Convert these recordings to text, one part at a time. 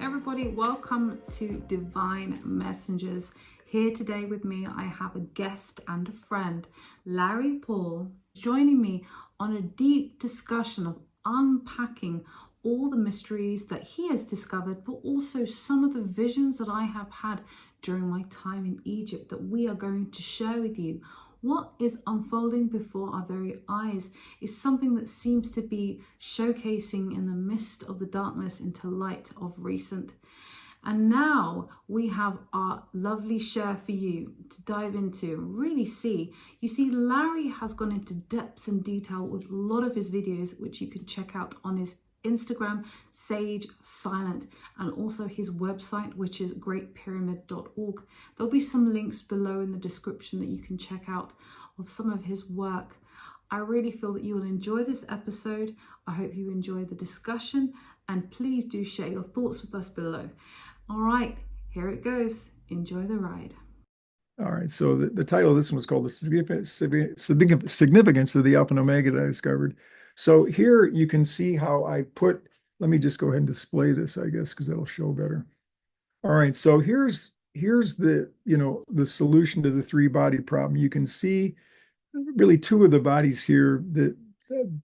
everybody, welcome to Divine Messengers. Here today with me I have a guest and a friend, Larry Paul, joining me on a deep discussion of unpacking all the mysteries that he has discovered, but also some of the visions that I have had during my time in Egypt that we are going to share with you. What is unfolding before our very eyes is something that seems to be showcasing in the midst of the darkness into light of recent. And now we have our lovely share for you to dive into and really see. You see, Larry has gone into depths and detail with a lot of his videos, which you can check out on his Instagram, Sage Silent, and also his website, which is greatpyramid.org. There'll be some links below in the description that you can check out of some of his work. I really feel that you will enjoy this episode. I hope you enjoy the discussion, and please do share your thoughts with us below. All right, here it goes. Enjoy the ride. All right, so the title of this one was called The Significance of the Alpha and Omega that I discovered. So here you can see how I put, let me just go ahead and display this, I guess, because that'll show better. All right, so here's the, the solution to the three-body problem. You can see really two of the bodies here that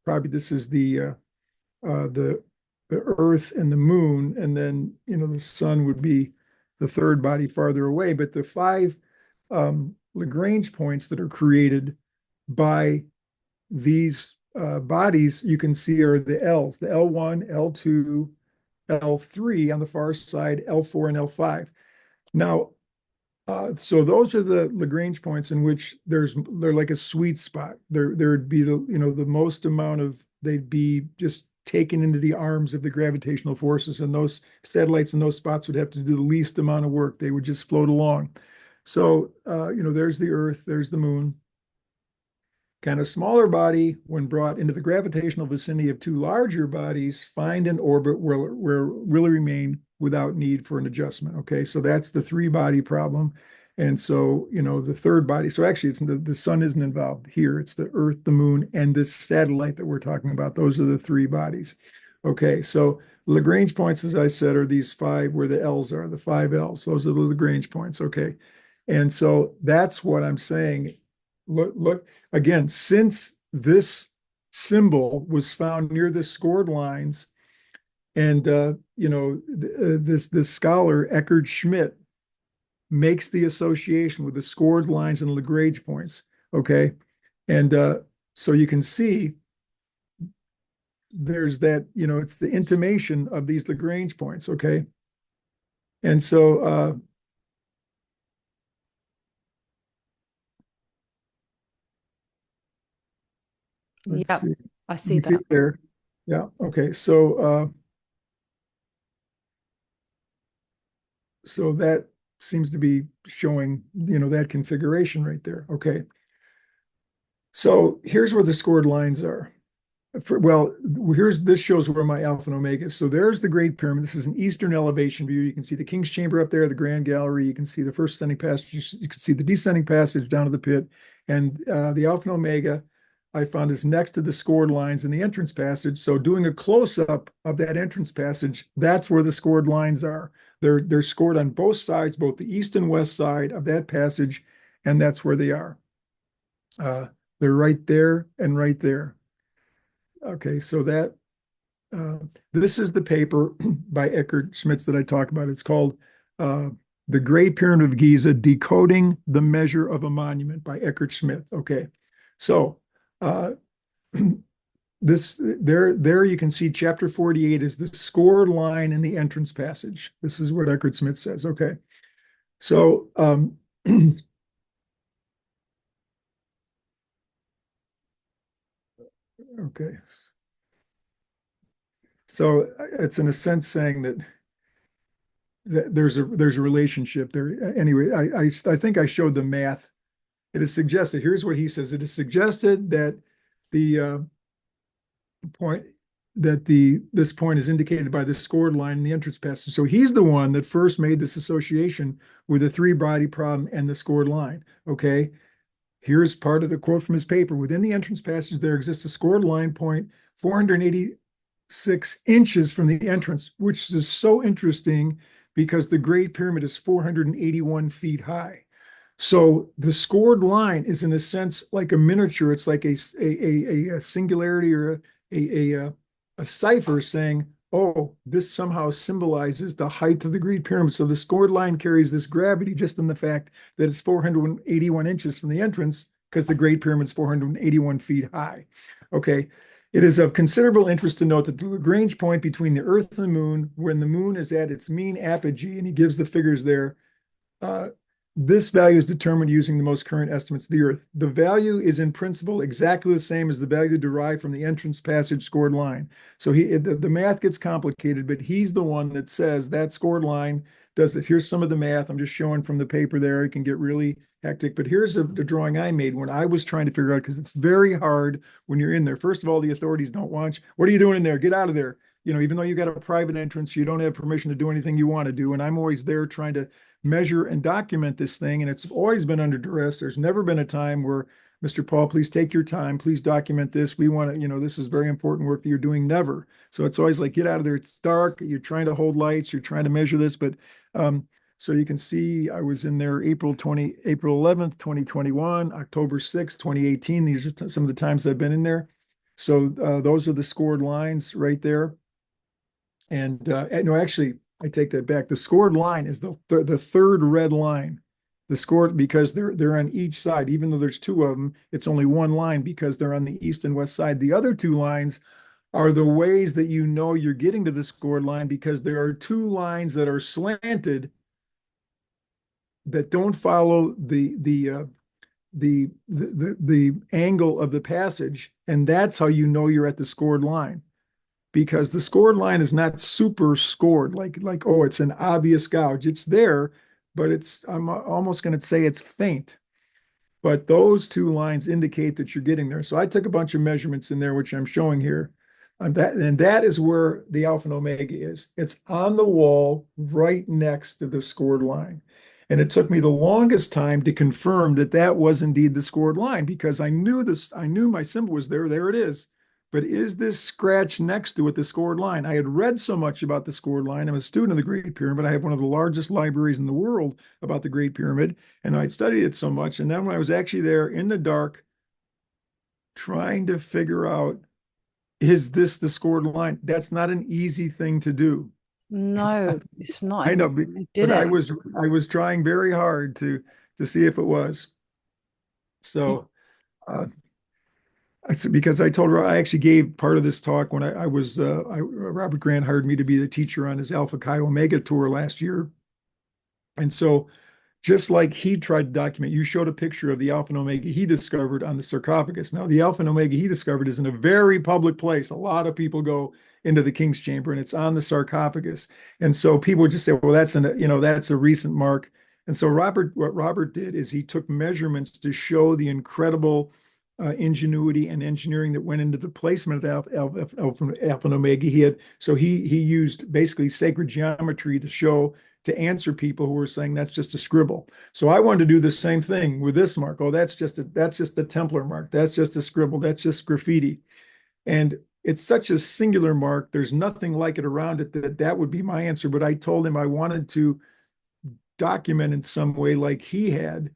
probably this is the Earth and the Moon, and then, the Sun would be the third body farther away. But the five Lagrange points that are created by these bodies, you can see, are the L's, the L1, L2, L3 on the far side, L4 and L5. Now, so those are the Lagrange points in which they're like a sweet spot. There'd be the most amount of, they'd be just taken into the arms of the gravitational forces, and those satellites in those spots would have to do the least amount of work. They would just float along. So, there's the Earth, there's the Moon. Kind of smaller body, when brought into the gravitational vicinity of two larger bodies, find an orbit where really remain without need for an adjustment. Okay, so that's the three-body problem. And so, the third body, so actually it's the Sun isn't involved here. It's the Earth, the Moon, and this satellite that we're talking about. Those are the three bodies. Okay, so Lagrange points, as I said, are these five where the L's are, the five L's. Those are the Lagrange points. Okay, and so that's what I'm saying. Look again, since this symbol was found near the scored lines, and this scholar Eckhard Schmidt makes the association with the scored lines and Lagrange points. Okay, and so you can see there's that, it's the intimation of these Lagrange points. Okay, and so let's see. I see You that. see it there. Yeah. Okay. So so that seems to be showing, that configuration right there. Okay. So here's where the scored lines are. This shows where my Alpha and Omega is. So there's the Great Pyramid. This is an eastern elevation view. You can see the King's Chamber up there, the Grand Gallery. You can see the first ascending passage. You can see the descending passage down to the pit. And the Alpha and Omega I found is next to the scored lines in the entrance passage. So doing a close-up of that entrance passage, that's where the scored lines are. They're scored on both sides, both the east and west side of that passage, and that's where they are. They're right there and right there. Okay, so that this is the paper by Eckhard Schmidt that I talked about. It's called The Great Pyramid of Giza, Decoding the Measure of a Monument by Eckhard Schmidt. Okay, so there you can see chapter 48 is the scored line in the entrance passage. This is what Eckhard Schmidt says. Okay, so okay, so it's in a sense saying that there's a relationship there. Anyway, I think I showed the math. It is suggested, here's what he says, it is suggested that the point that this point is indicated by the scored line in the entrance passage. So he's the one that first made this association with the three-body problem and the scored line. Okay, here's part of the quote from his paper. Within the entrance passage, there exists a scored line point 480 inches from the entrance, which is so interesting because the Great Pyramid is 481 feet high. So the scored line is in a sense like a miniature. It's like a singularity or a cipher saying, oh, this somehow symbolizes the height of the Great Pyramid. So the scored line carries this gravity just in the fact that it's 481 inches from the entrance because the Great Pyramid is 481 feet high. Okay. It is of considerable interest to note that the Lagrange point between the Earth and the Moon, when the Moon is at its mean apogee, and he gives the figures there, uh, this value is determined using the most current estimates of the Earth. The value is in principle exactly the same as the value derived from the entrance passage scored line. So the math gets complicated, but he's the one that says that scored line does this. Here's some of the math. I'm just showing from the paper there. It can get really hectic, but here's the drawing I made when I was trying to figure out, because it's very hard when you're in there. First of all, the authorities don't want you. What are you doing in there? Get out of there. You know, even though you got a private entrance, you don't have permission to do anything you want to do. And I'm always there trying to measure and document this thing. And it's always been under duress. There's never been a time where, Mr. Paul, please take your time. Please document this. We want to, this is very important work that you're doing. Never. So it's always like, get out of there. It's dark. You're trying to hold lights. You're trying to measure this. But so you can see I was in there April 11th, 2021, October 6th, 2018. These are some of the times I've been in there. So those are the scored lines right there. And no, actually, I take that back. The scored line is the third red line. The scored, because they're on each side, even though there's two of them, it's only one line because they're on the east and west side. The other two lines are the ways that you know you're getting to the scored line, because there are two lines that are slanted that don't follow the angle of the passage, and that's how you know you're at the scored line. Because the scored line is not super scored, like oh, it's an obvious gouge. It's there, but I'm almost going to say it's faint. But those two lines indicate that you're getting there. So I took a bunch of measurements in there, which I'm showing here. And that is where the Alpha and Omega is. It's on the wall right next to the scored line. And it took me the longest time to confirm that that was indeed the scored line, because I knew my symbol was there. There it is. But is this scratch next to it the scored line? I had read so much about the scored line. I'm a student of the Great Pyramid. I have one of the largest libraries in the world about the Great Pyramid, and I studied it so much. And then when I was actually there in the dark, trying to figure out, is this the scored line? That's not an easy thing to do. No, it's not. I know, but I was trying very hard to see if it was. So because I told her, I actually gave part of this talk when Robert Grant hired me to be the teacher on his Alpha Chi Omega tour last year. And so just like he tried to document, you showed a picture of the Alpha and Omega he discovered on the sarcophagus. Now, the Alpha and Omega he discovered is in a very public place. A lot of people go into the King's Chamber, and it's on the sarcophagus. And so people just say, well, that's a recent mark. And so what Robert did is he took measurements to show the incredible ingenuity and engineering that went into the placement of Alpha and Omega. He used basically sacred geometry to answer people who were saying that's just a scribble. So I wanted to do the same thing with this mark. Oh, that's just a Templar mark. That's just a scribble. That's just graffiti. And it's such a singular mark. There's nothing like it around it that would be my answer. But I told him I wanted to document in some way, like he had,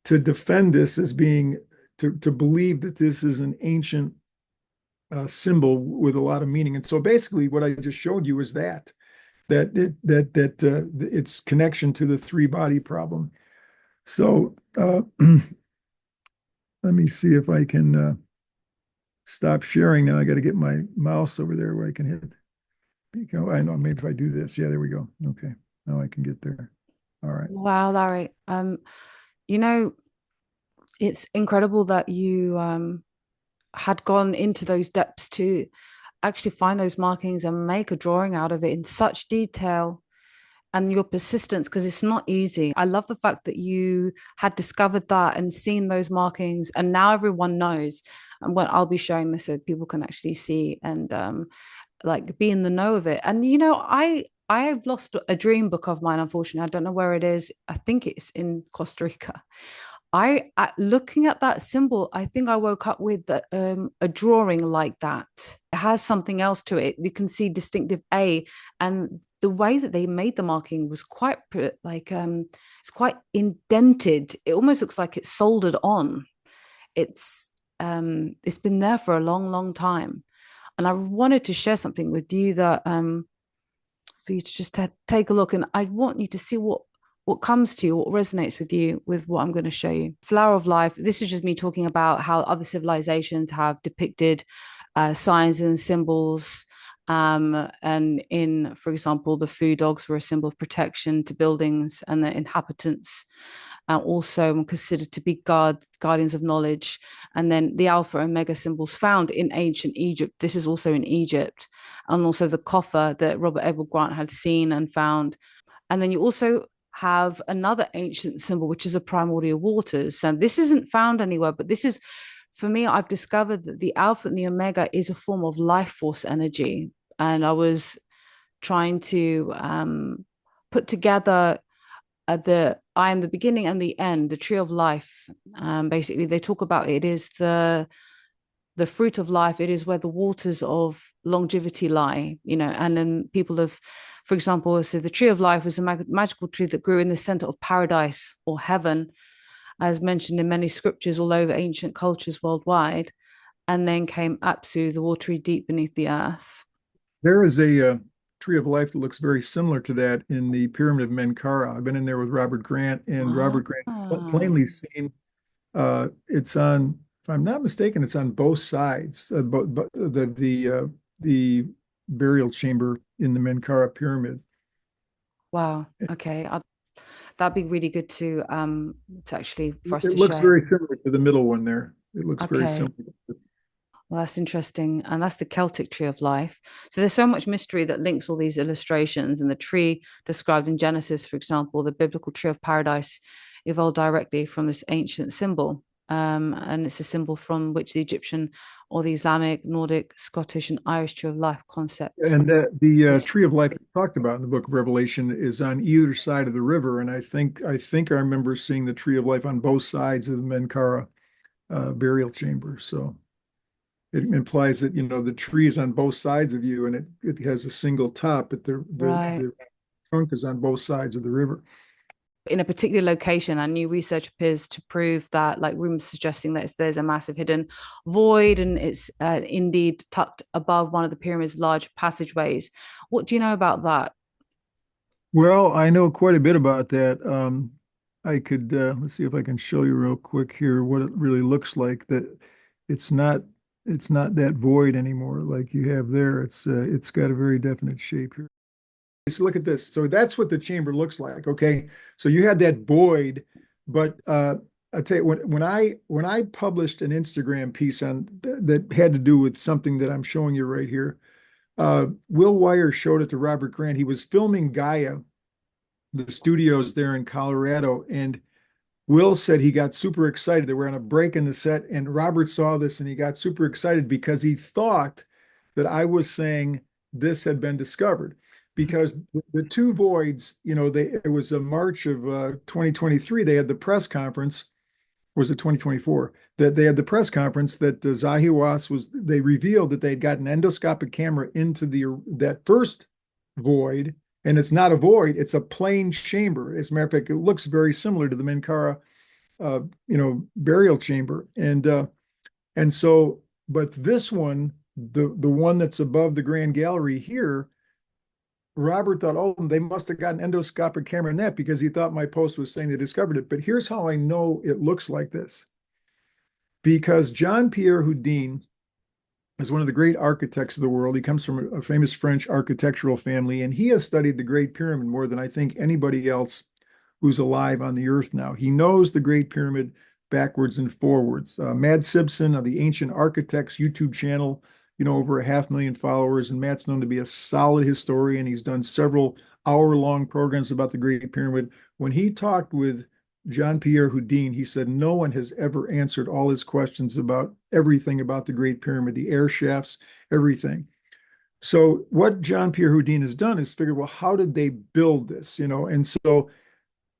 to defend this as being, to believe that this is an ancient symbol with a lot of meaning. And so basically what I just showed you is that its connection to the three-body problem. So let me see if I can stop sharing now. I got to get my mouse over there where I can hit. I know, maybe if I do this. Yeah, there we go. Okay, now I can get there. All right. Wow, Larry. It's incredible that you had gone into those depths to actually find those markings and make a drawing out of it in such detail, and your persistence, because it's not easy. I love the fact that you had discovered that and seen those markings, and now everyone knows. And what I'll be showing this so people can actually see and like be in the know of it. And I've lost a dream book of mine, unfortunately. I don't know where it is. I think it's in Costa Rica. looking at that symbol, I think I woke up with a drawing like that. It has something else to it. You can see distinctive A, and the way that they made the marking was quite it's quite indented. It almost looks like it's soldered on. It's been there for a long, long time, and I wanted to share something with you that for you to just take a look, and I want you to see what comes to you, what resonates with you with what I'm going to show you. Flower of Life. This is just me talking about how other civilizations have depicted signs and symbols. And in, for example, the food dogs were a symbol of protection to buildings and the inhabitants. Also considered to be guardians of knowledge. And then the Alpha and Omega symbols found in ancient Egypt. This is also in Egypt. And also the coffer that Robert Abel Grant had seen and found. And then you also have another ancient symbol, which is a primordial waters. And this isn't found anywhere, but this is, for me, I've discovered that the Alpha and the Omega is a form of life force energy. And I was trying to put together the I am the beginning and the end, the tree of life. Basically, they talk about it is the fruit of life. It is where the waters of longevity lie, and then people have, for example, so the tree of life was a magical tree that grew in the center of paradise or heaven, as mentioned in many scriptures all over ancient cultures worldwide. And then came Apsu, the watery deep beneath the earth. There is a tree of life that looks very similar to that in the Pyramid of Menkaure. I've been in there with Robert Grant, and Robert Grant plainly seen it's on, if I'm not mistaken, it's on both sides. The burial chamber in the Menkaure pyramid. Wow. Okay. That'd be really good to actually for us to share. It looks very similar to the middle one there. It looks very similar. Well, that's interesting. And that's the Celtic tree of life. So there's so much mystery that links all these illustrations. And the tree described in Genesis, for example, the biblical tree of paradise, evolved directly from this ancient symbol. And it's a symbol from which the Egyptian or the Islamic, Nordic, Scottish, and Irish tree of life concept. And the tree of life talked about in the book of Revelation is on either side of the river. And I think I remember seeing the tree of life on both sides of the Menkaure burial chamber. So it implies that, the tree is on both sides of you, and it has a single top, but the trunk is on both sides of the river. In a particular location, and new research appears to prove that, like rumors suggesting that there's a massive hidden void, and it's indeed tucked above one of the pyramid's large passageways. What do you know about that? Well, I know quite a bit about that. I could let's see if I can show you real quick here what it really looks like. That it's not that void anymore like you have there. It's got a very definite shape here. So look at this. So that's what the chamber looks like. Okay. So you had that void, but I'll tell you, when I published an Instagram piece on that had to do with something that I'm showing you right here, Will Wire showed it to Robert Grant. He was filming Gaia, the studios there in Colorado, and Will said he got super excited. They were on a break in the set, and Robert saw this and he got super excited because he thought that I was saying this had been discovered. Because the two voids, it was a March of 2023. They had the press conference. Was it 2024? That they had the press conference that Zahi Hawass they revealed that they'd got an endoscopic camera into that first void, and it's not a void, it's a plain chamber. As a matter of fact, it looks very similar to the Menkaure, burial chamber. And so, but this one, the one that's above the Grand Gallery here, Robert thought, oh, they must have got an endoscopic camera in that because he thought my post was saying they discovered it. But here's how I know it looks like this. Because Jean-Pierre Houdin is one of the great architects of the world. He comes from a famous French architectural family, and he has studied the Great Pyramid more than I think anybody else who's alive on the earth now. He knows the Great Pyramid backwards and forwards. Matt Simpson of the Ancient Architects YouTube channel, over 500,000 followers, and Matt's known to be a solid historian. He's done several hour-long programs about the Great Pyramid. When he talked with Jean-Pierre Houdin, he said no one has ever answered all his questions about everything about the Great Pyramid, the air shafts, everything. So what Jean-Pierre Houdin has done is figure, well, how did they build this? And so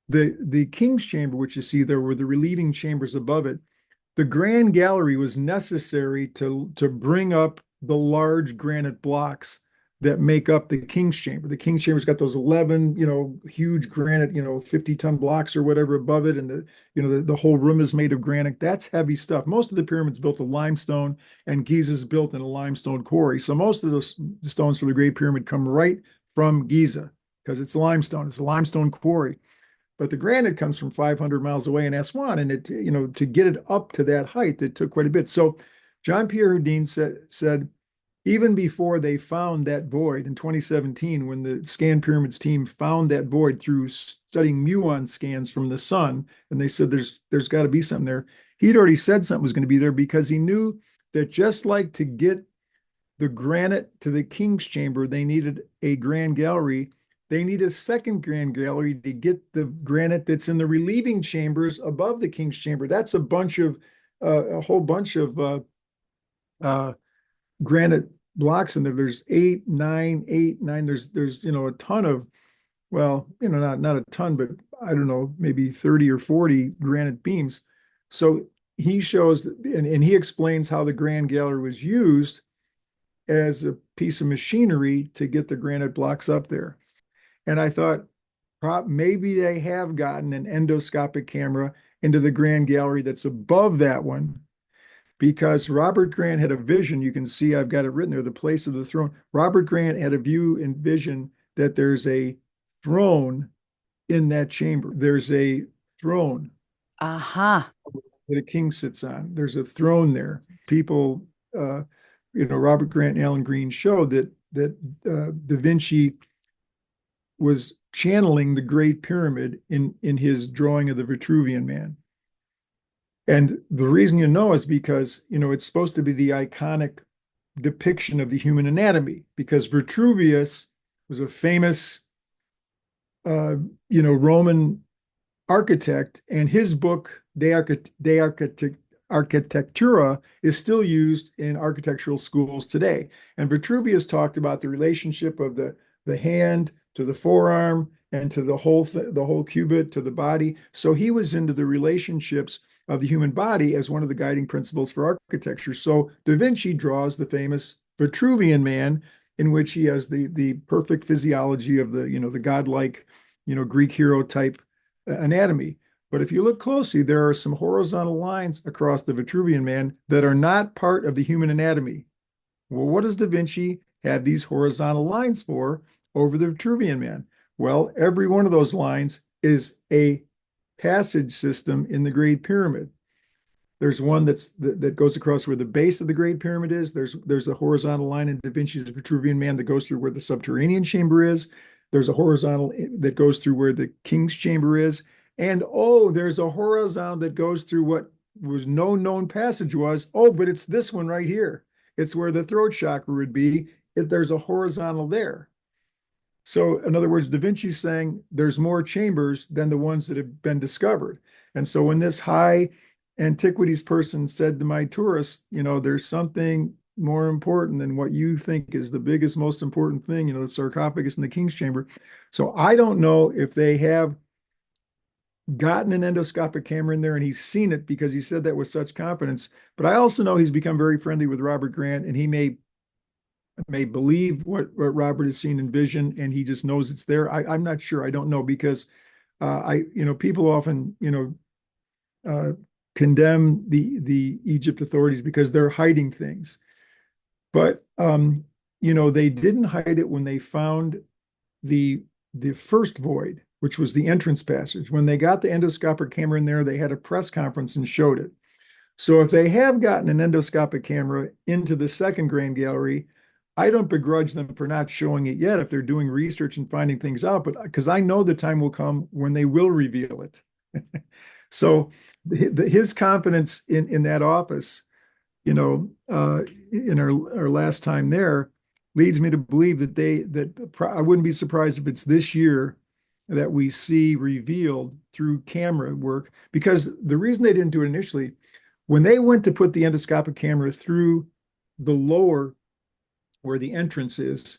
The king's chamber, which you see there, were the relieving chambers above it. The grand gallery was necessary to bring up the large granite blocks that make up the king's chamber. The king's chamber's got those 11, huge granite, 50-ton blocks or whatever above it, and the whole room is made of granite. That's heavy stuff. Most of the pyramids built of limestone, and Giza's built in a limestone quarry. So most of the stones for the Great Pyramid come right from Giza because it's limestone. It's a limestone quarry. But the granite comes from 500 miles away in Aswan, and to get it up to that height, it took quite a bit. So John Pierre Houdin said even before they found that void in 2017, when the Scan Pyramids team found that void through studying muon scans from the sun, and they said there's got to be something there. He'd already said something was going to be there because he knew that just like to get the granite to the king's chamber, they needed a grand gallery. They need a second grand gallery to get the granite that's in the relieving chambers above the king's chamber. That's a whole bunch of granite blocks in there. There's 8, 9, 8, 9. There's a ton of, well, not a ton, but I don't know, maybe 30 or 40 granite beams. So he shows and he explains how the grand gallery was used as a piece of machinery to get the granite blocks up there. And I thought, maybe they have gotten an endoscopic camera into the grand gallery that's above that one, because Robert Grant had a vision. You can see I've got it written there, the place of the throne. Robert Grant had a view and vision that there's a throne in that chamber. There's a throne Aha. that a king sits on. There's a throne there. People, Robert Grant and Alan Green showed that Da Vinci was channeling the Great Pyramid in his drawing of the Vitruvian Man. And the reason is because, it's supposed to be the iconic depiction of the human anatomy, because Vitruvius was a famous, Roman architect, and his book, De Architectura, is still used in architectural schools today. And Vitruvius talked about the relationship of the hand to the forearm and to the whole cubit to the body. So he was into the relationships of the human body as one of the guiding principles for architecture. So Da Vinci draws the famous Vitruvian Man, in which he has the perfect physiology of the godlike, Greek hero type anatomy. But if you look closely, there are some horizontal lines across the Vitruvian Man that are not part of the human anatomy. Well, what does Da Vinci have these horizontal lines for over the Vitruvian Man? Well, every one of those lines is a passage system in the Great Pyramid. There's one that goes across where the base of the Great Pyramid is. There's a horizontal line in Da Vinci's Vitruvian Man that goes through where the subterranean chamber is. There's a horizontal that goes through where the king's chamber is. And there's a horizontal that goes through what was no known passage was. But it's this one right here. It's where the throat chakra would be. There's a horizontal there. So in other words, Da Vinci's saying there's more chambers than the ones that have been discovered. And so when this high antiquities person said to my tourists, there's something more important than what you think is the biggest, most important thing, the sarcophagus in the king's chamber. So I don't know if they have gotten an endoscopic camera in there and he's seen it, because he said that with such confidence. But I also know he's become very friendly with Robert Grant, and he may believe what Robert has seen in vision, and he just knows it's there. I'm not sure. I don't know, because people often condemn the Egypt authorities because they're hiding things, but they didn't hide it when they found the first void, which was the entrance passage. When they got the endoscopic camera in there, they had a press conference and showed it. So if they have gotten an endoscopic camera into the second grand gallery, I don't begrudge them for not showing it yet if they're doing research and finding things out, but because I know the time will come when they will reveal it. So his confidence in that office, in our last time there, leads me to believe that I wouldn't be surprised if it's this year that we see revealed through camera work, because the reason they didn't do it initially, when they went to put the endoscopic camera through the lower where the entrance is,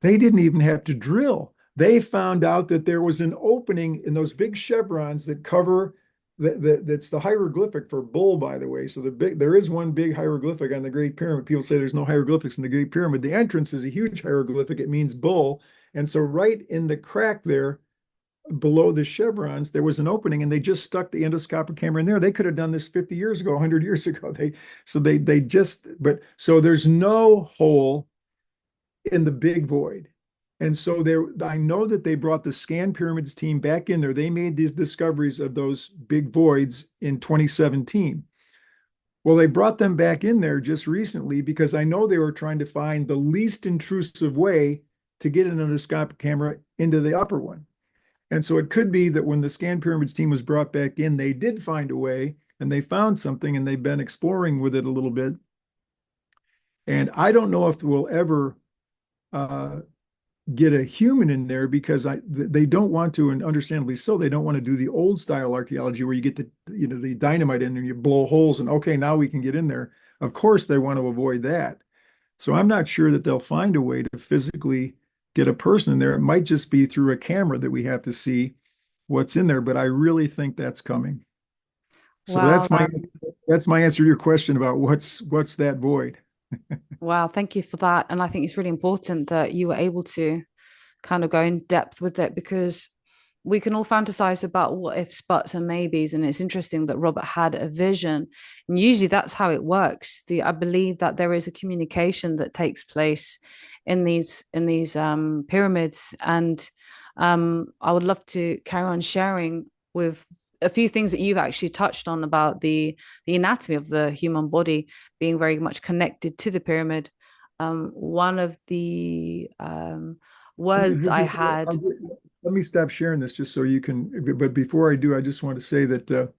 they didn't even have to drill. They found out that there was an opening in those big chevrons that cover that's the hieroglyphic for bull, by the way. So there is one big hieroglyphic on the Great Pyramid. People say there's no hieroglyphics in the Great Pyramid. The entrance is a huge hieroglyphic. It means bull. And so right in the crack there, below the chevrons, there was an opening, and they just stuck the endoscopic camera in there. They could have done this 50 years ago, 100 years ago. So there's no hole in the big void. And so I know that they brought the Scan Pyramids team back in there. They made these discoveries of those big voids in 2017. Well, they brought them back in there just recently because I know they were trying to find the least intrusive way to get an endoscopic camera into the upper one. And so it could be that when the Scan Pyramids team was brought back in, they did find a way and they found something, and they've been exploring with it a little bit. And I don't know if we'll ever get a human in there because they don't want to, and understandably so, they don't want to do the old style archaeology where you get the dynamite in and you blow holes and okay, now we can get in there. Of course, they want to avoid that. So I'm not sure that they'll find a way to physically get a person in there. It might just be through a camera that we have to see what's in there, but I really think that's coming. So Wow, that's my answer to your question about what's that void. wow, thank you for that. And I think it's really important that you were able to kind of go in depth with it, because we can all fantasize about what ifs, buts, and maybes. And it's interesting that Robert had a vision. And usually that's how it works. I believe that there is a communication that takes place in these pyramids. And I would love to carry on sharing with a few things that you've actually touched on about the anatomy of the human body being very much connected to the pyramid. One of the words I had. Let me stop sharing this just so you can, but before I do, I just want to say that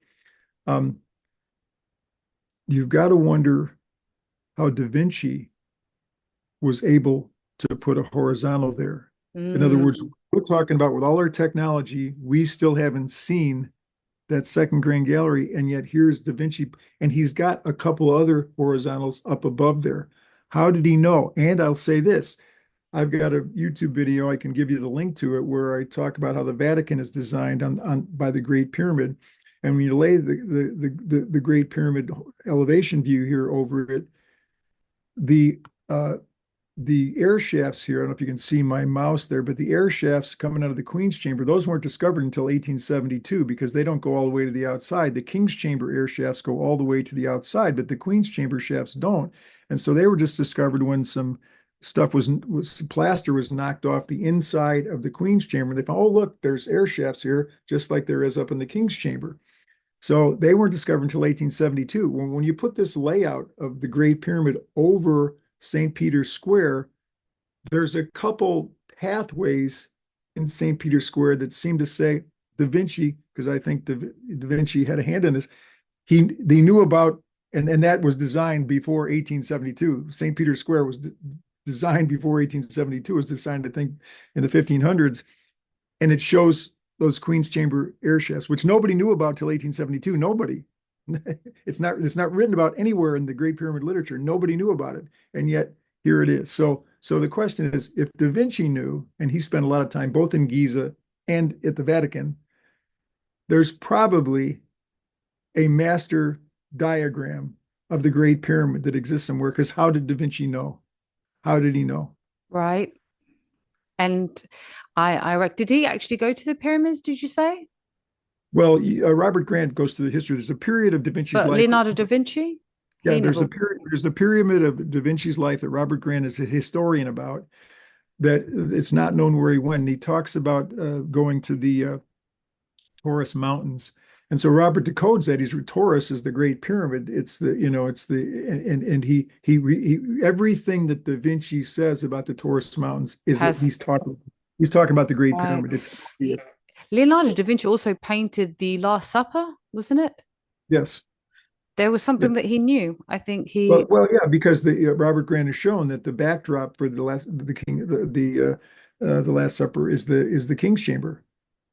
you've got to wonder how Da Vinci was able to put a horizontal there. In other words, we're talking about with all our technology, we still haven't seen that second grand gallery, and yet here's Da Vinci, and he's got a couple other horizontals up above there. How did he know? And I'll say this, I've got a YouTube video, I can give you the link to it, where I talk about how the Vatican is designed by the Great Pyramid. And when you lay the Great Pyramid elevation view here over it, the air shafts here, I don't know if you can see my mouse there, but the air shafts coming out of the Queen's Chamber, those weren't discovered until 1872 because they don't go all the way to the outside. The King's Chamber air shafts go all the way to the outside, but the Queen's Chamber shafts don't. And so they were just discovered when some stuff plaster was knocked off the inside of the Queen's Chamber. They found, oh, look, there's air shafts here, just like there is up in the King's Chamber. So they weren't discovered until 1872. When you put this layout of the Great Pyramid over St. Peter's Square, there's a couple pathways in St. Peter's Square that seem to say Da Vinci, because I think Da Vinci had a hand in this. They knew about, and that was designed before 1872. St. Peter's Square was designed before 1872. It was designed, I think, in the 1500s, and it shows those Queen's Chamber air shafts, which nobody knew about till 1872. Nobody. It's not written about anywhere in the Great Pyramid literature. Nobody knew about it, and yet here it is. So the question is, if Da Vinci knew, and he spent a lot of time both in Giza and at the Vatican, there's probably a master diagram of the Great Pyramid that exists somewhere. Because how did Da Vinci know? How did he know? Right. And did he actually go to the pyramids? Did you say? Well, Robert Grant goes through the history. There's a period of Da Vinci's life. Leonardo da Vinci? Yeah, there's a pyramid of Da Vinci's life that Robert Grant is a historian about, that it's not known where he went. And he talks about going to the Taurus Mountains. And so Robert decodes that. Taurus is the Great Pyramid. Everything that Da Vinci says about the Taurus Mountains is that he's talking about the Great Pyramid. It's Leonardo da Vinci also painted the Last Supper, wasn't it? Yes. There was something that he knew. I think he. Well, yeah, because Robert Grant has shown that the backdrop for the Last Supper is the King's Chamber.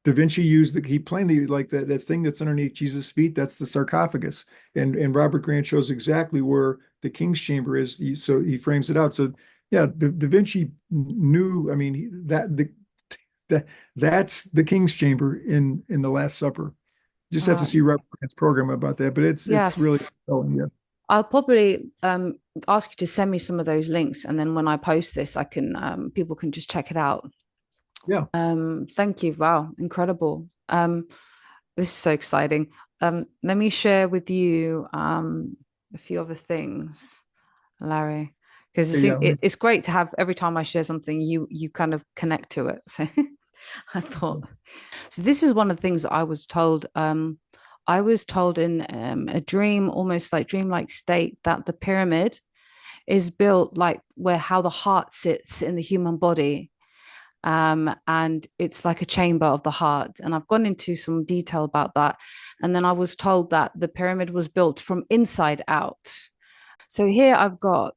Da Vinci he plainly, like that thing that's underneath Jesus' feet, that's the sarcophagus, and Robert Grant shows exactly where the King's Chamber is. So he frames it out. So yeah, Da Vinci knew. I mean, that's the King's Chamber in the Last Supper. Just have to Right. see Rob Grant's program about that, but it's Yes. really yeah. I'll probably ask you to send me some of those links, and then when I post this, I can people can just check it out. Yeah. Thank you. Wow, incredible. This is so exciting. Let me share with you a few other things, Larry, because Okay, yeah. it's great to have every time I share something, you kind of connect to it. So I thought, so this is one of the things that I was told. I was told in a dream, almost like dreamlike state, that the pyramid is built like where how the heart sits in the human body, and it's like a chamber of the heart. And I've gone into some detail about that. And then I was told that the pyramid was built from inside out. So here I've got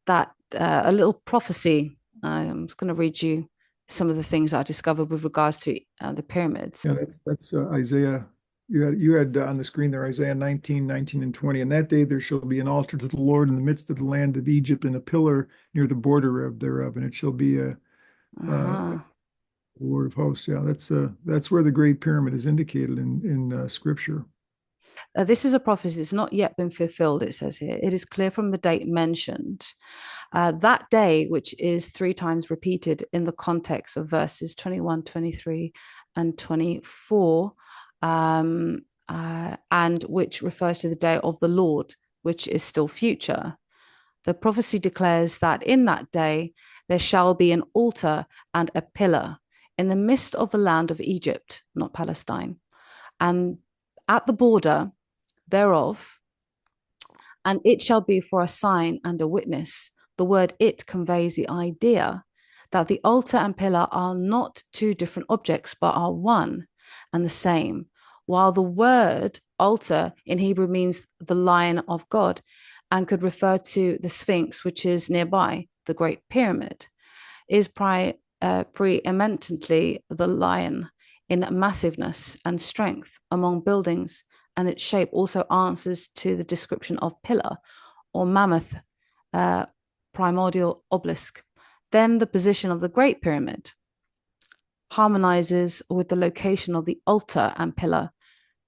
that a little prophecy. I'm just going to read you some of the things I discovered with regards to the pyramids. Yeah, that's Isaiah. You had on the screen there Isaiah 19, 19, and 20. And that day there shall be an altar to the Lord in the midst of the land of Egypt, and a pillar near the border thereof, and it shall be Uh-huh. the Lord of hosts. Yeah, that's where the Great Pyramid is indicated in Scripture. This is a prophecy that's not yet been fulfilled, it says here. It is clear from the date mentioned. That day, which is 3 times repeated in the context of verses 21, 23, and 24, and which refers to the day of the Lord, which is still future. The prophecy declares that in that day there shall be an altar and a pillar in the midst of the land of Egypt, not Palestine, and at the border thereof, and it shall be for a sign and a witness. The word it conveys the idea that the altar and pillar are not 2 different objects, but are one and the same. While the word altar in Hebrew means the lion of God and could refer to the Sphinx, which is nearby, the Great Pyramid, is preeminently the lion in massiveness and strength among buildings, and its shape also answers to the description of pillar or mammoth, primordial obelisk. Then the position of the Great Pyramid harmonizes with the location of the altar and pillar,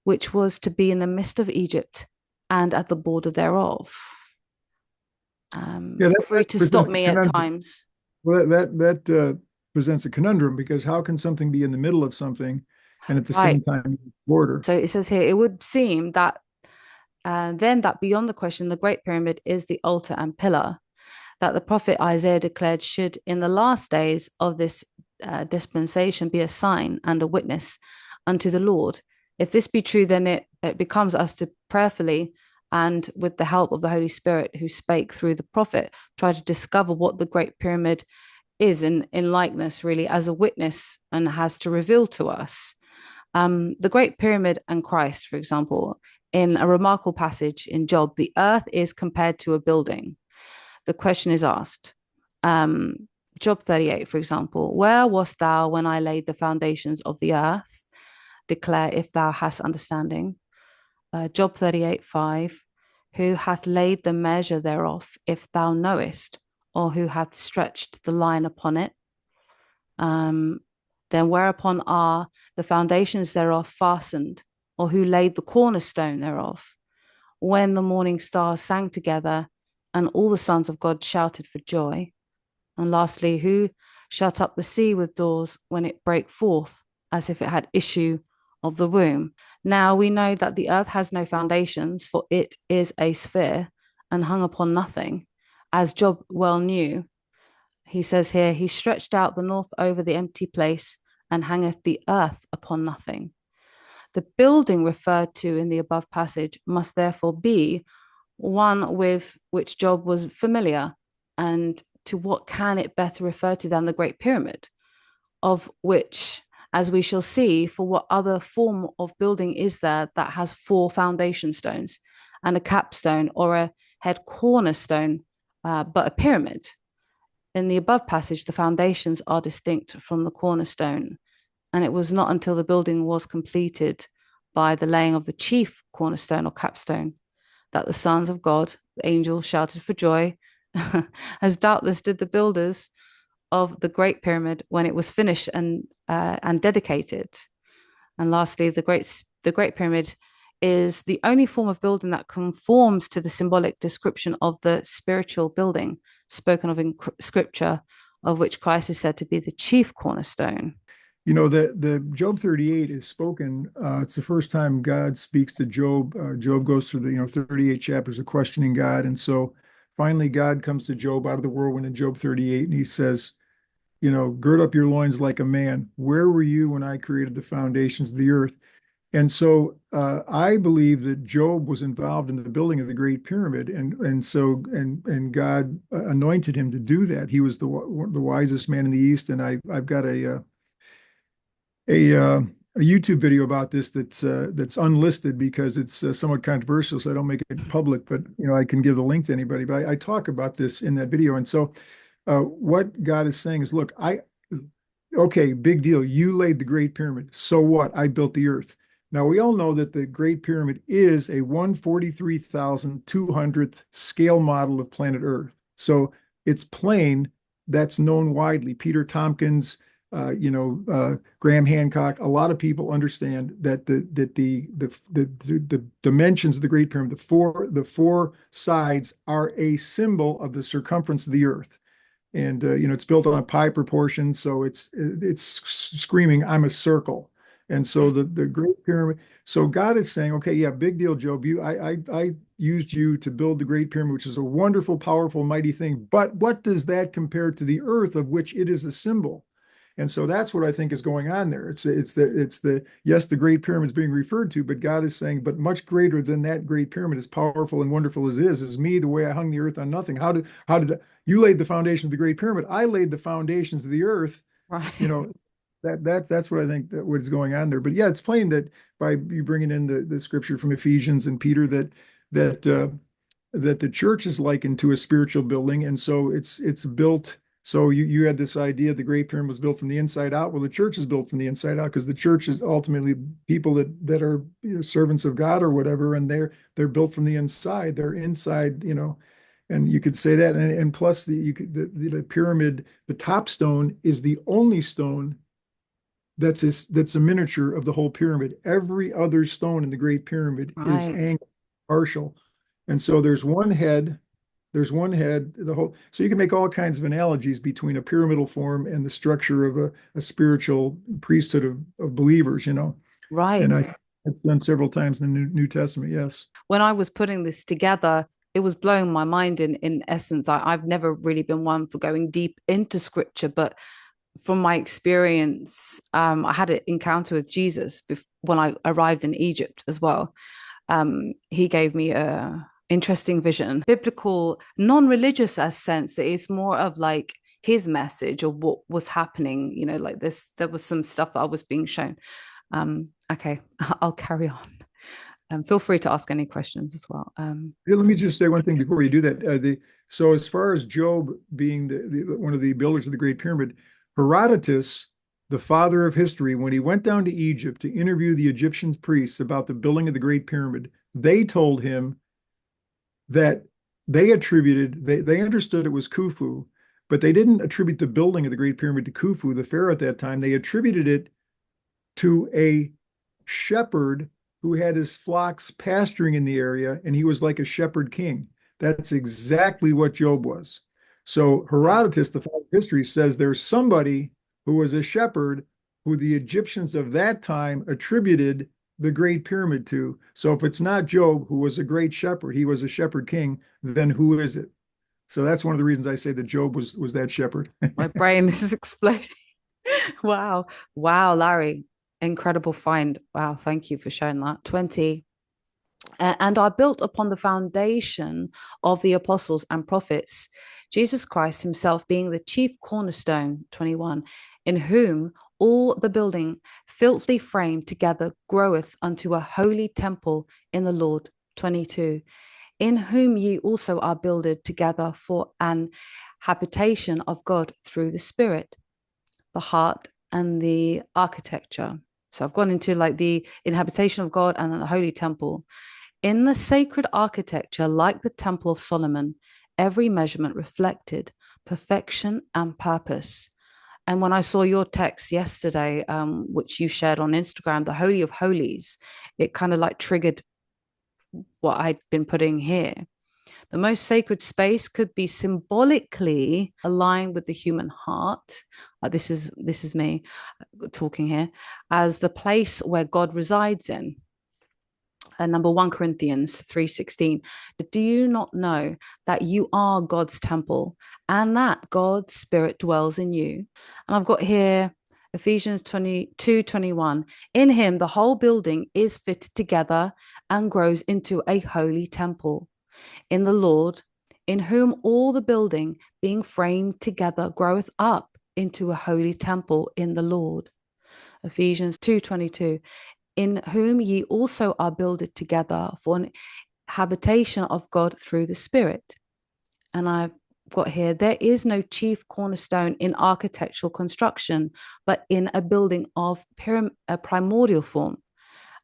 which was to be in the midst of Egypt and at the border thereof. Yeah, Feel free to stop me at times. Well, that presents a conundrum, because how can something be in the middle of something and at the same time border? So it says here, it would seem that then that beyond the question, the Great Pyramid is the altar and pillar that the prophet Isaiah declared should, in the last days of this dispensation, be a sign and a witness unto the Lord. If this be true, then it becomes us to prayerfully and with the help of the Holy Spirit who spake through the prophet, try to discover what the Great Pyramid is in likeness, really, as a witness, and has to reveal to us. The Great Pyramid and Christ, for example, in a remarkable passage in Job, the earth is compared to a building. The question is asked, Job 38, for example, where wast thou when I laid the foundations of the earth? Declare if thou hast understanding. Job 38, 5, who hath laid the measure thereof, if thou knowest, or who hath stretched the line upon it? Then whereupon are the foundations thereof fastened, or who laid the cornerstone thereof? When the morning stars sang together, and all the sons of God shouted for joy. And lastly, who shut up the sea with doors when it brake forth, as if it had issue of the womb? Now we know that the earth has no foundations, for it is a sphere and hung upon nothing, as Job well knew. He says here, he stretched out the north over the empty place and hangeth the earth upon nothing. The building referred to in the above passage must therefore be one with which Job was familiar. And to what can it better refer to than the Great Pyramid, of which, as we shall see, for what other form of building is there that has 4 foundation stones and a capstone or a head cornerstone, but a pyramid? In the above passage, the foundations are distinct from the cornerstone, and it was not until the building was completed by the laying of the chief cornerstone or capstone that the sons of God, the angels, shouted for joy, as doubtless did the builders of the Great Pyramid when it was finished and dedicated. And lastly, the Great Pyramid is the only form of building that conforms to the symbolic description of the spiritual building spoken of in Scripture, of which Christ is said to be the chief cornerstone. You know, the Job 38 is spoken. It's the first time God speaks to Job. Job goes through the 38 chapters of questioning God, and so finally God comes to Job out of the whirlwind in Job 38, and he says, gird up your loins like a man. Where were you when I created the foundations of the earth? And so I believe that Job was involved in the building of the Great Pyramid, and God anointed him to do that. He was the wisest man in the East, and I've got a YouTube video about this that's unlisted because it's somewhat controversial, so I don't make it public. But I can give the link to anybody. But I talk about this in that video, and so what God is saying is, look, okay, big deal. You laid the Great Pyramid. So what? I built the earth. Now, we all know that the Great Pyramid is a 143,200th scale model of planet Earth. So it's plain, that's known widely. Peter Tompkins, Graham Hancock, a lot of people understand that the dimensions of the Great Pyramid, the four sides, are a symbol of the circumference of the Earth. And it's built on a pi proportion, so it's screaming, I'm a circle. And so the Great Pyramid. So God is saying, okay, yeah, big deal, Job. I used you to build the Great Pyramid, which is a wonderful, powerful, mighty thing. But what does that compare to the earth of which it is a symbol? And so that's what I think is going on there. It's the yes, the Great Pyramid is being referred to, but God is saying, but much greater than that Great Pyramid, as powerful and wonderful as it is me, the way I hung the earth on nothing. How did you laid the foundation of the Great Pyramid? I laid the foundations of the earth. Right. That's what I think that what is going on there. But yeah, it's plain that by you bringing in the scripture from Ephesians and Peter that the church is likened to a spiritual building, and so it's built. So you had this idea the Great Pyramid was built from the inside out. Well, the church is built from the inside out because the church is ultimately people that are servants of God or whatever, and they're built from the inside. They're inside, and you could say that. And plus the pyramid, the top stone is the only stone that's a miniature of the whole pyramid. Every other stone in the Great Pyramid is angled, partial, and so there's one head. So you can make all kinds of analogies between a pyramidal form and the structure of a spiritual priesthood of believers, Right. And it's done several times in the New Testament. Yes. When I was putting this together, it was blowing my mind in essence. I've never really been one for going deep into scripture, but from my experience, I had an encounter with Jesus when I arrived in Egypt as well. He gave me a interesting vision, biblical, non-religious as sense. It's more of like his message of what was happening, like this. There was some stuff that I was being shown. Okay, I'll carry on. Feel free to ask any questions as well. Let me just say one thing before you do that. So as far as Job being one of the builders of the Great Pyramid, Herodotus, the father of history, when he went down to Egypt to interview the Egyptian priests about the building of the Great Pyramid, they told him that they understood it was Khufu, but they didn't attribute the building of the Great Pyramid to Khufu, the pharaoh at that time. They attributed it to a shepherd who had his flocks pasturing in the area, and he was like a shepherd king. That's exactly what Job was. So Herodotus, the father of history, says there's somebody who was a shepherd who the Egyptians of that time attributed the Great Pyramid to. So if it's not Job, who was a great shepherd, he was a shepherd king, then who is it? So that's one of the reasons I say that Job was that shepherd. My brain is exploding. Wow, Larry, incredible find. Wow, thank you for sharing that. 20. And are built upon the foundation of the apostles and prophets, Jesus Christ himself being the chief cornerstone, 21, in whom all the building fitly framed together groweth unto a holy temple in the Lord, 22, in whom ye also are builded together for an habitation of God through the Spirit, the heart and the architecture. So I've gone into like the inhabitation of God and the holy temple. In the sacred architecture, like the Temple of Solomon, every measurement reflected perfection and purpose. And when I saw your text yesterday, which you shared on Instagram, the Holy of Holies, it kind of like triggered what I'd been putting here. The most sacred space could be symbolically aligned with the human heart. This is me talking here, as the place where God resides in. Number 1 Corinthians 3:16. Do you not know that you are God's temple and that God's Spirit dwells in you? And I've got here Ephesians 22:21. In him, the whole building is fitted together and grows into a holy temple in the Lord, in whom all the building being framed together groweth up into a holy temple in the Lord. Ephesians 2:22. In whom ye also are builded together for an habitation of God through the Spirit. And I've got here, there is no chief cornerstone in architectural construction, but in a building of a primordial form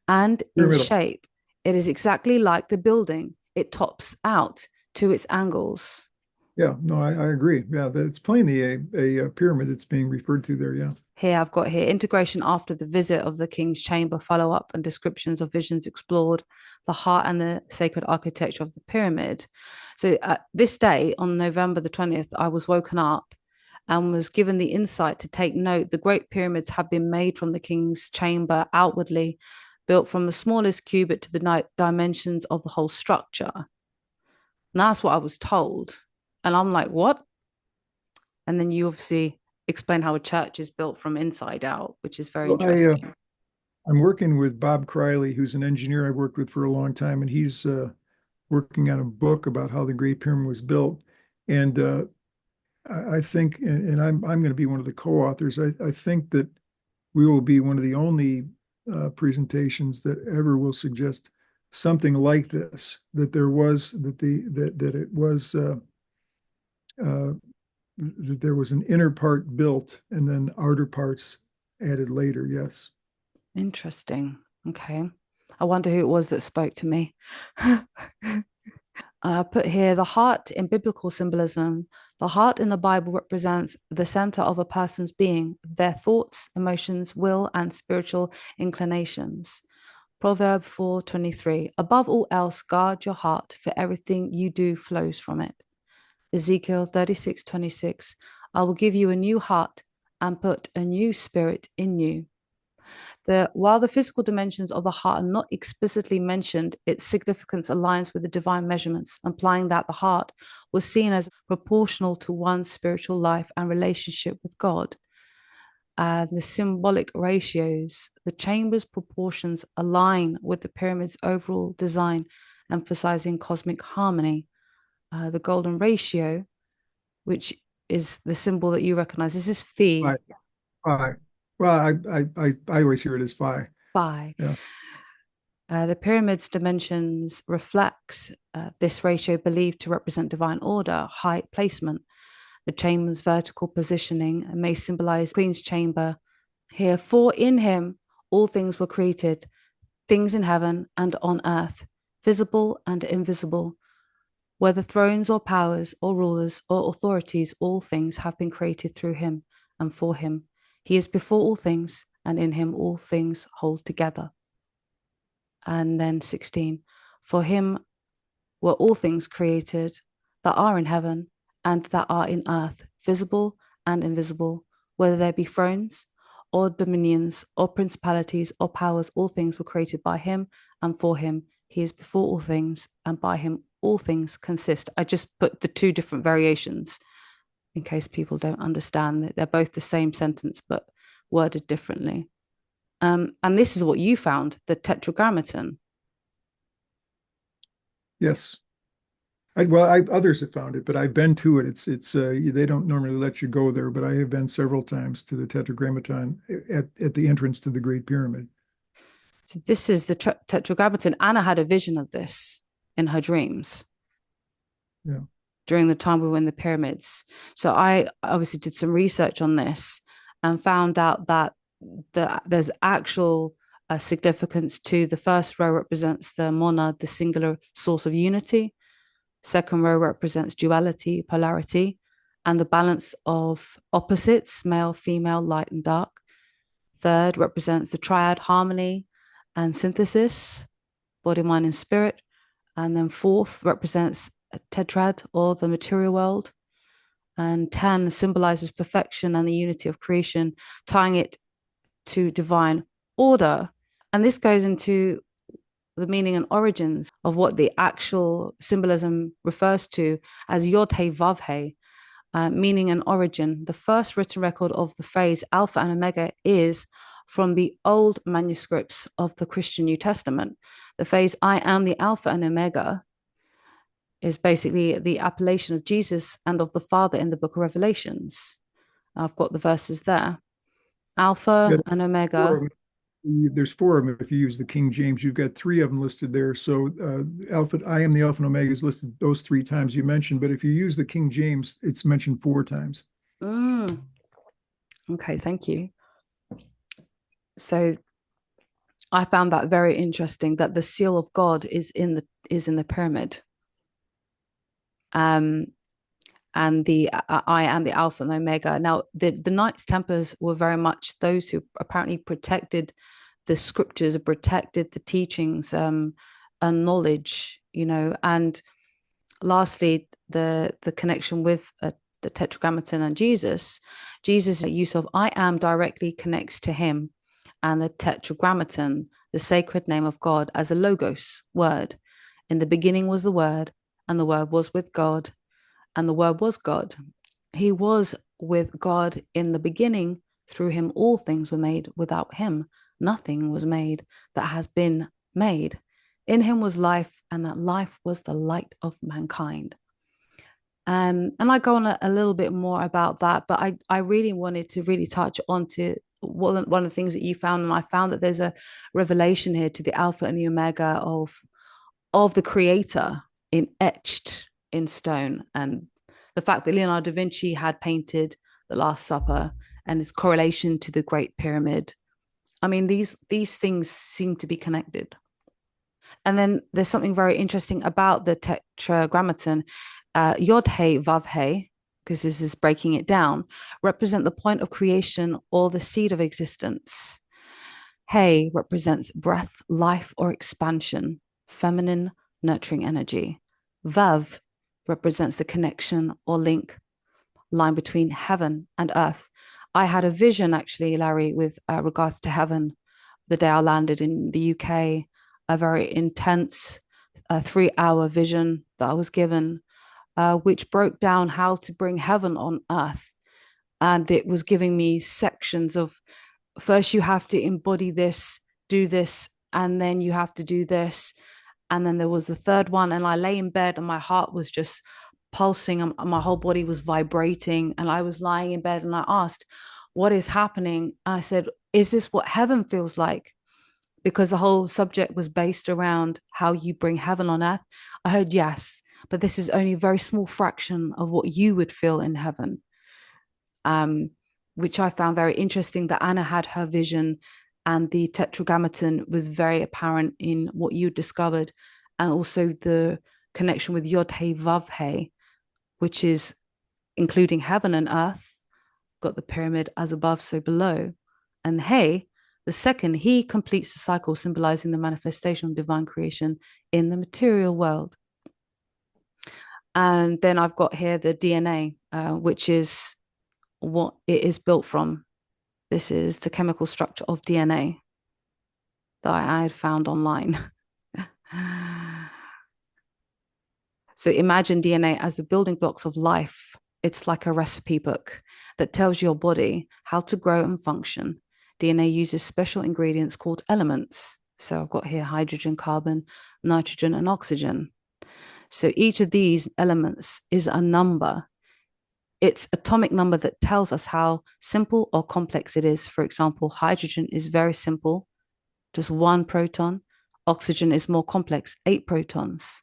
and in shape. It is exactly like the building. It tops out to its angles. Yeah, no, I agree. Yeah, it's plainly a pyramid that's being referred to there. Yeah. Here I've got here integration after the visit of the king's chamber, follow-up and descriptions of visions explored, the heart and the sacred architecture of the pyramid. So this day on November the 20th, I was woken up and was given the insight to take note. The great pyramids have been made from the king's chamber outwardly, built from the smallest cubit to the dimensions of the whole structure. And that's what I was told. And I'm like, what? And then you obviously explain how a church is built from inside out, which is very interesting. I'm working with Bob Criley, who's an engineer I've worked with for a long time, and he's working on a book about how the Great Pyramid was built. And I think, and I'm going to be one of the co-authors. I think that we will be one of the only presentations that ever will suggest something like this. That there was that there was an inner part built and then outer parts added later. Yes. Interesting. Okay. I wonder who it was that spoke to me. I put here the heart in biblical symbolism. The heart in the Bible represents the center of a person's being, their thoughts, emotions, will, and spiritual inclinations. Proverb 4:23. Above all else, guard your heart, for everything you do flows from it. Ezekiel 36:26. I will give you a new heart and put a new spirit in you. While the physical dimensions of the heart are not explicitly mentioned, its significance aligns with the divine measurements, implying that the heart was seen as proportional to one's spiritual life and relationship with God. And the symbolic ratios, the chamber's proportions align with the pyramid's overall design, emphasizing cosmic harmony. The golden ratio, which is the symbol that you recognize, this is phi. Phi. Well, I always hear it as phi. Phi. Yeah. The pyramid's dimensions reflects this ratio believed to represent divine order, height, placement. The chamber's vertical positioning may symbolize Queen's chamber. Here, for in him all things were created, things in heaven and on earth, visible and invisible. Whether thrones or powers or rulers or authorities, all things have been created through him and for him. He is before all things, and in him all things hold together. And then 16, for him were all things created that are in heaven and that are in earth, visible and invisible, whether there be thrones or dominions or principalities or powers, all things were created by him and for him. He is before all things, and by him all things consist. I just put the two different variations in case people don't understand that they're both the same sentence but worded differently. And this is what you found, the Tetragrammaton. Yes. Others have found it, but I've been to it. It's they don't normally let you go there, but I have been several times to the Tetragrammaton at the entrance to the Great Pyramid. So this is the Tetragrammaton. Anna had a vision of this in her dreams. Yeah. During the time we were in the pyramids. So I obviously did some research on this and found out that there's actual significance to the first row represents the monad, the singular source of unity. Second row represents duality, polarity. and the balance of opposites, male, female, light and dark. Third represents the triad, harmony and synthesis, body, mind, and spirit. And then fourth represents a tetrad, or the material world. And 10 symbolizes perfection and the unity of creation, tying it to divine order. And this goes into the meaning and origins of what the actual symbolism refers to as Yod He Vav He, meaning and origin. The first written record of the phrase Alpha and Omega is from the old manuscripts of the Christian New Testament. The phrase I am the Alpha and Omega is basically the appellation of Jesus and of the Father in the book of Revelations. I've got the verses there. Alpha and Omega. There's four of them. If you use the King James, you've got three of them listed there. So Alpha, I am the Alpha and Omega is listed those three times you mentioned. But if you use the King James, it's mentioned four times. Okay, thank you. So I found that very interesting, that the seal of God is in the pyramid. And the I am the Alpha and Omega. Now, the Knights Templars were very much those who apparently protected the scriptures, protected the teachings, and knowledge, And lastly, the connection with the Tetragrammaton and Jesus' use of I am directly connects to him, and the Tetragrammaton, the sacred name of God, as a logos word. In the beginning was the Word, and the Word was with God, and the Word was God. He was with God in the beginning. Through him all things were made. Without him nothing was made that has been made. In him was life, and that life was the light of mankind. And I go on a little bit more about that, but I really wanted to really touch on to one of the things that you found, and I found that there's a revelation here to the Alpha and the Omega of the Creator etched in stone, and the fact that Leonardo da Vinci had painted the Last Supper and its correlation to the Great Pyramid. I mean, these things seem to be connected. And then there's something very interesting about the Tetragrammaton. Yod He Vav He, because this is breaking it down, represent the point of creation or the seed of existence. He represents breath, life, or expansion, feminine, nurturing energy. Vav represents the connection or link, line between heaven and earth. I had a vision, actually, Larry, with regards to heaven the day I landed in the UK, a very intense 3-hour vision that I was given, which broke down how to bring heaven on earth. And it was giving me sections of, first you have to embody this, do this, and then you have to do this. And then there was the third one, and I lay in bed and my heart was just pulsing and my whole body was vibrating. And I was lying in bed and I asked, what is happening? I said, is this what heaven feels like? Because the whole subject was based around how you bring heaven on earth. I heard yes, but this is only a very small fraction of what you would feel in heaven. Which I found very interesting, that Anna had her vision and the Tetragrammaton was very apparent in what you discovered, and also the connection with Yod He Vav He, which is including heaven and earth, got the pyramid as above, so below. And He, the second, he completes the cycle, symbolizing the manifestation of divine creation in the material world. And then I've got here the DNA, which is what it is built from. This is the chemical structure of DNA that I had found online. So imagine DNA as the building blocks of life. It's like a recipe book that tells your body how to grow and function. DNA uses special ingredients called elements. So I've got here hydrogen, carbon, nitrogen, and oxygen. So each of these elements is a number. It's atomic number that tells us how simple or complex it is. For example, hydrogen is very simple, just 1 proton. Oxygen is more complex, 8 protons.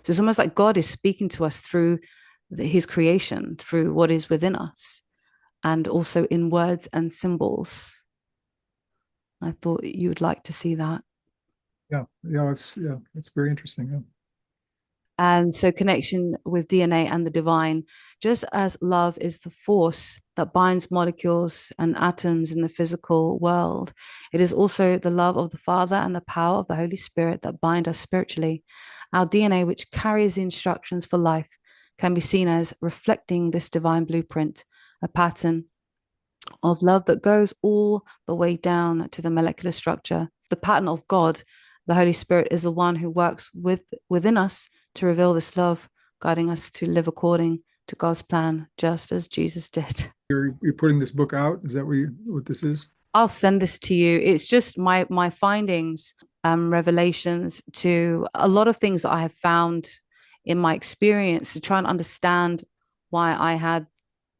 So it's almost like God is speaking to us through his creation, through what is within us, and also in words and symbols. I thought you would like to see that. Yeah, it's very interesting. Yeah. And so connection with DNA and the divine, just as love is the force that binds molecules and atoms in the physical world, it is also the love of the Father and the power of the Holy Spirit that bind us spiritually. Our DNA, which carries the instructions for life, can be seen as reflecting this divine blueprint, a pattern of love that goes all the way down to the molecular structure. The pattern of God, the Holy Spirit, is the one who works within us to reveal this love, guiding us to live according to God's plan, just as Jesus did. You're putting this book out? Is that what this is? I'll send this to you. It's just my findings, revelations to a lot of things that I have found in my experience to try and understand why I had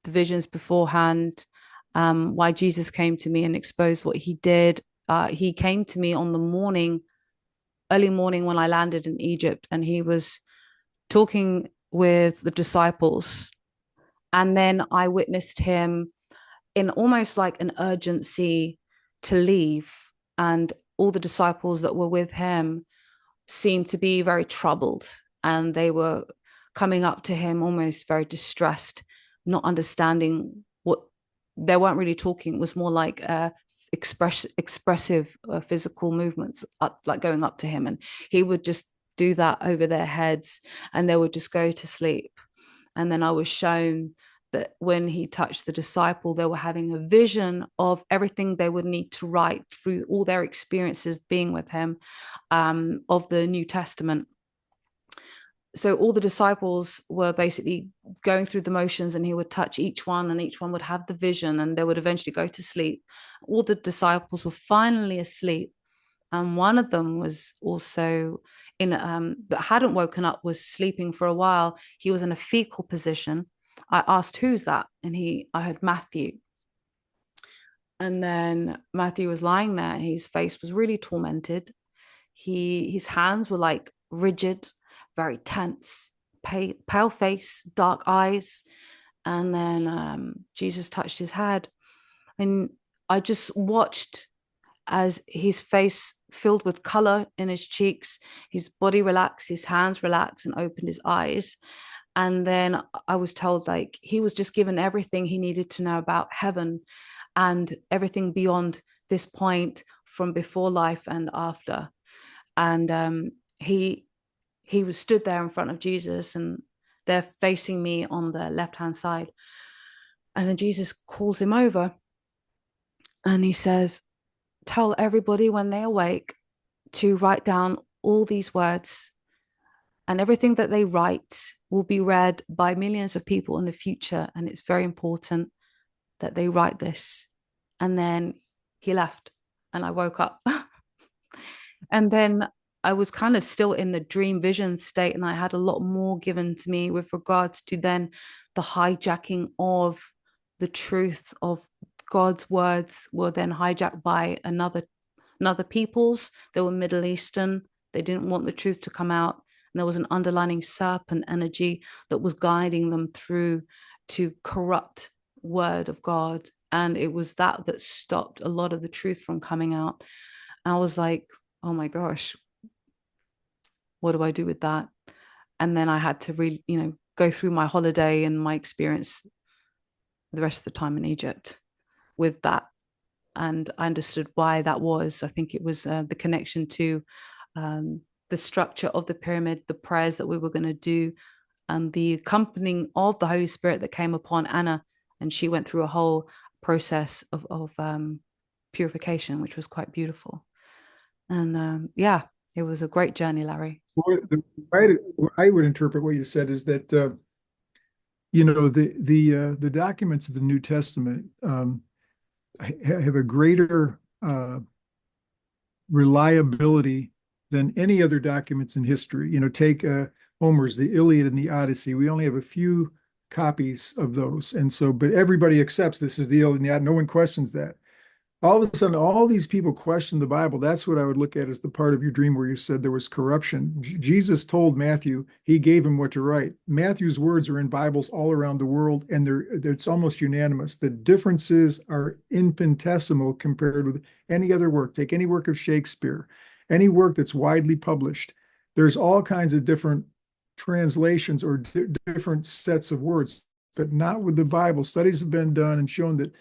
the visions beforehand, why Jesus came to me and exposed what he did. He came to me on the early morning when I landed in Egypt, and he was talking with the disciples. And then I witnessed him in almost like an urgency to leave. And all the disciples that were with him seemed to be very troubled, and they were coming up to him almost very distressed, not understanding what they weren't really talking. It was more like expressive physical movements, like going up to him, and he would just do that over their heads, and they would just go to sleep. And then I was shown that when he touched the disciple, they were having a vision of everything they would need to write through all their experiences being with him, of the New Testament. So all the disciples were basically going through the motions, and he would touch each one, and each one would have the vision, and they would eventually go to sleep. All the disciples were finally asleep, and one of them was also that hadn't woken up, was sleeping for a while. He was in a fecal position. I asked, who's that? And I heard Matthew. And then Matthew was lying there, and his face was really tormented. His hands were like rigid, very tense, pale face, dark eyes. And then Jesus touched his head. And I just watched as his face filled with color in his cheeks, his body relaxed, his hands relaxed, and opened his eyes. And then I was told, like, he was just given everything he needed to know about heaven and everything beyond this point, from before life and after. And he was stood there in front of Jesus, and they're facing me on the left-hand side. And then Jesus calls him over, and he says, tell everybody when they awake to write down all these words, and everything that they write will be read by millions of people in the future. And it's very important that they write this. And then he left, and I woke up. And then I was kind of still in the dream vision state, and I had a lot more given to me with regards to then the hijacking of the truth of God's words were then hijacked by another peoples. They were Middle Eastern. They didn't want the truth to come out. And there was an underlying serpent energy that was guiding them through to corrupt word of God. And it was that stopped a lot of the truth from coming out. And I was like, oh my gosh, what do I do with that? And then I had to really, go through my holiday and my experience the rest of the time in Egypt with that. And I understood why that was. I think it was the connection to the structure of the pyramid, the prayers that we were going to do, and the accompanying of the Holy Spirit that came upon Anna. And she went through a whole process of purification, which was quite beautiful. And it was a great journey, Larry. Well, I would interpret what you said is that, the documents of the New Testament have a greater reliability than any other documents in history. Take Homer's, the Iliad and the Odyssey. We only have a few copies of those. And so, but everybody accepts this is the Iliad and the Odyssey. No one questions that. All of a sudden, all these people question the Bible. That's what I would look at as the part of your dream where you said there was corruption. Jesus told Matthew, he gave him what to write. Matthew's words are in Bibles all around the world, and it's almost unanimous. The differences are infinitesimal compared with any other work. Take any work of Shakespeare, any work that's widely published. There's all kinds of different translations or different sets of words, but not with the Bible. Studies have been done and shown that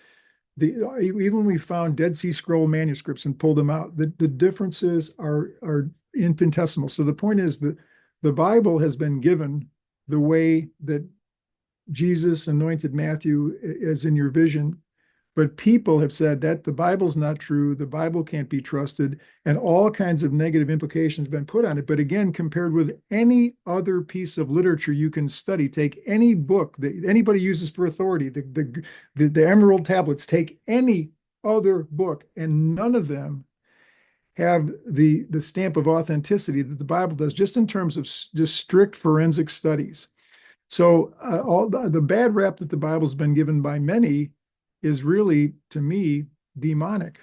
even when we found Dead Sea Scroll manuscripts and pulled them out, the differences are infinitesimal. So the point is that the Bible has been given the way that Jesus anointed Matthew as in your vision, but people have said that the Bible's not true, the Bible can't be trusted, and all kinds of negative implications have been put on it. But again, compared with any other piece of literature you can study, take any book that anybody uses for authority, the Emerald Tablets, take any other book, and none of them have the stamp of authenticity that the Bible does, just in terms of just strict forensic studies. So all the bad rap that the Bible's been given by many is really, to me, demonic.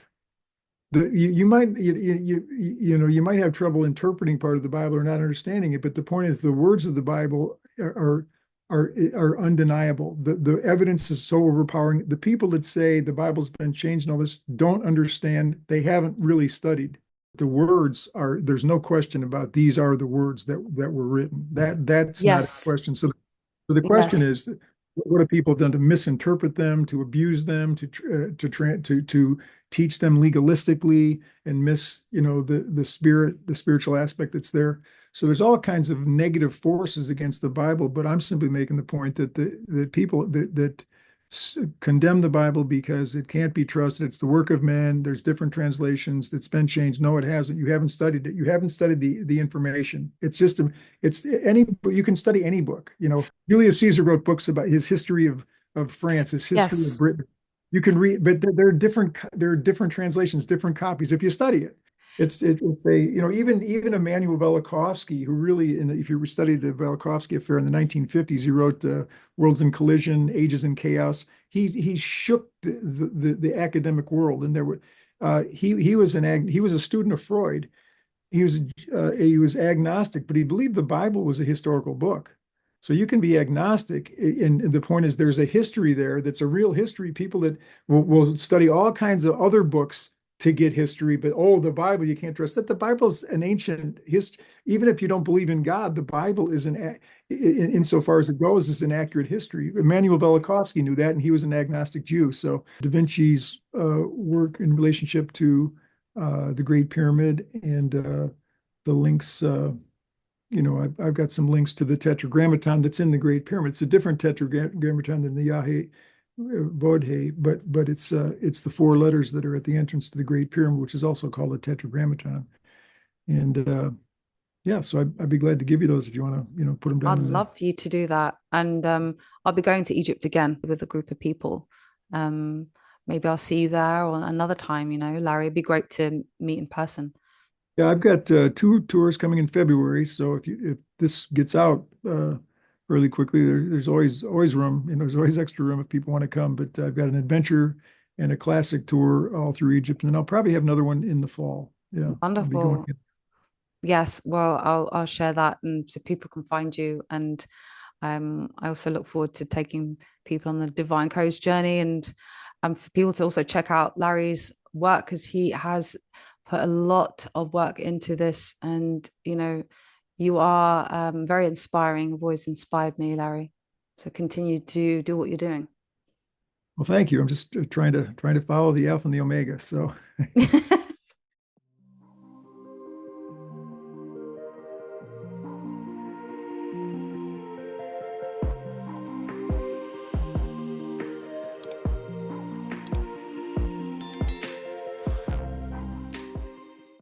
You might you might have trouble interpreting part of the Bible or not understanding it, but the point is the words of the Bible are undeniable. The evidence is so overpowering. The people that say the Bible's been changed and all this don't understand. They haven't really studied. The words are, there's no question about, these are the words that were written. That's not a question. So the question is, what have people done to misinterpret them, to abuse them, to teach them legalistically and miss, the spiritual aspect that's there. So there's all kinds of negative forces against the Bible, but I'm simply making the point that the people that condemn the Bible because it can't be trusted, it's the work of man, there's different translations, it's been changed. No, it hasn't. You haven't studied it. You haven't studied the information. It's just you can study any book. Julius Caesar wrote books about his history of France, his history of Britain. You can read, but there are different translations, different copies. If you study it, it's a even Immanuel Velikovsky, who really, if you study the Velikovsky affair in the 1950s, he wrote Worlds in Collision, Ages in Chaos. He shook the academic world, and he was a student of Freud. He was agnostic, but he believed the Bible was a historical book. So you can be agnostic, and the point is there's a history there that's a real history. People that will study all kinds of other books to get history, but the Bible, you can't trust that. The Bible's an ancient history. Even if you don't believe in God, the Bible is insofar as it goes, is an accurate history. Immanuel Velikovsky knew that, and he was an agnostic Jew. So Da Vinci's work in relationship to the Great Pyramid and the links, I've got some links to the Tetragrammaton that's in the Great Pyramid. It's a different Tetragrammaton than the Yahe Vodhe, but it's the four letters that are at the entrance to the Great Pyramid, which is also called a Tetragrammaton. And so I'd be glad to give you those if you want to, put them down. I'd love for you to do that. And I'll be going to Egypt again with a group of people. Maybe I'll see you there or another time, Larry. It'd be great to meet in person. Yeah, I've got 2 tours coming in February. So if this gets out really quickly, there's always room. There's always extra room if people want to come. But I've got an adventure and a classic tour all through Egypt, and then I'll probably have another one in the fall. Yeah, wonderful. Yes, well, I'll share that, and so people can find you. And I also look forward to taking people on the Divine Codes journey, and for people to also check out Larry's work, because he has put a lot of work into this. And you are very inspiring. You've always inspired me, Larry. So continue to do what you're doing. Well, thank you. I'm just trying to follow the Alpha and the Omega. So